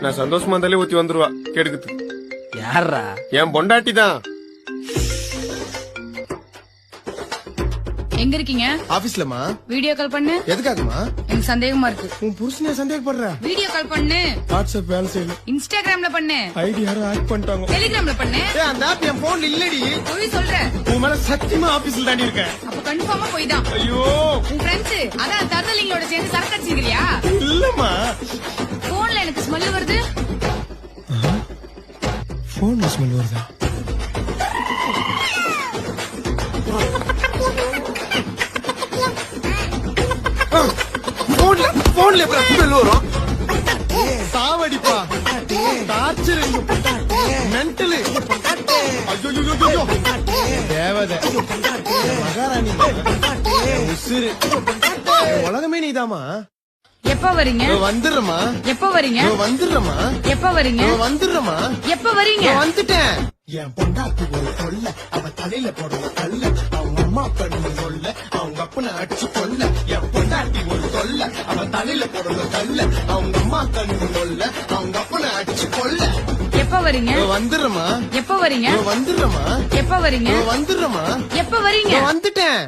நான் சந்தோஷமா இருந்தாலே ஊத்தி வந்துருவா கெடுக்குது. யாரா? என் பொண்டாட்டி தான். எங்க இருக்கீங்க? ஆபீஸ்லமா. வீடியோ கால் பண்ணு. எதுக்காகமா? எனக்கு சந்தேகமா இருக்கு. உன் புருஷனே சந்தேகப்படுற? வீடியோ கால் பண்ணு. வாட்ஸ்அப் வேலை செய்யல. இன்ஸ்டாகிராம்ல பண்ணு. ஐடி யாரோ ஹேக் பண்ணிட்டாங்க. டெலிகிராம்ல பண்ணு. ஏய் அந்த ஆப் என் போன்ல இல்லடி. போய் சொல்ற. உன் மேல சத்தியமா ஆபீஸ்ல தாண்டி இருக்கேன். அப்ப கன்ஃபார்மா போய் தான். ஐயோ உன் ஃப்ரெண்ட்ஸ் அதான் தர்தலிங்களோட சேர்ந்து சரக்கு அடிச்சிருக்கியா? இல்லம்மா. போன்ல எனக்கு ஸ்மெல் வருது. போன்ல ஸ்மெல் வருதா? போன்ல எப்ப ஸ்மெல் வரும்? சாவடிப்பா. Torture mental. ஐயோ தேவதை மகாராணி உசுரு உலகமே நீதாமா. எப்ப வரீங்க? வந்துடுறமா. எப்ப வரீங்க? வந்துடுறமா. எப்ப வரீங்க? வந்துடுறமா. எப்ப வரீங்க? வந்துட்டேன். என் பொண்டாட்டி ஒரு கொல்ல, அவ தலையில போடுற கல்ல, அவங்க அம்மா பண்ணு சொல்ல, அவங்க அப்பனை அடிச்சு கொல்ல. என் பொண்டாட்டி ஒரு கொல்ல, அவ தலையில போடுற கல்ல, அவங்க அம்மா கண்ணு கொல்ல, அவங்க அப்பனை அடிச்சு கொல்ல. எப்ப வரீங்க? வந்துடுறமா. எப்ப வரீங்க? வந்துடுறமா. எப்ப வரீங்க? வந்துடுறமா. எப்ப வரீங்க? வந்துட்டேன்.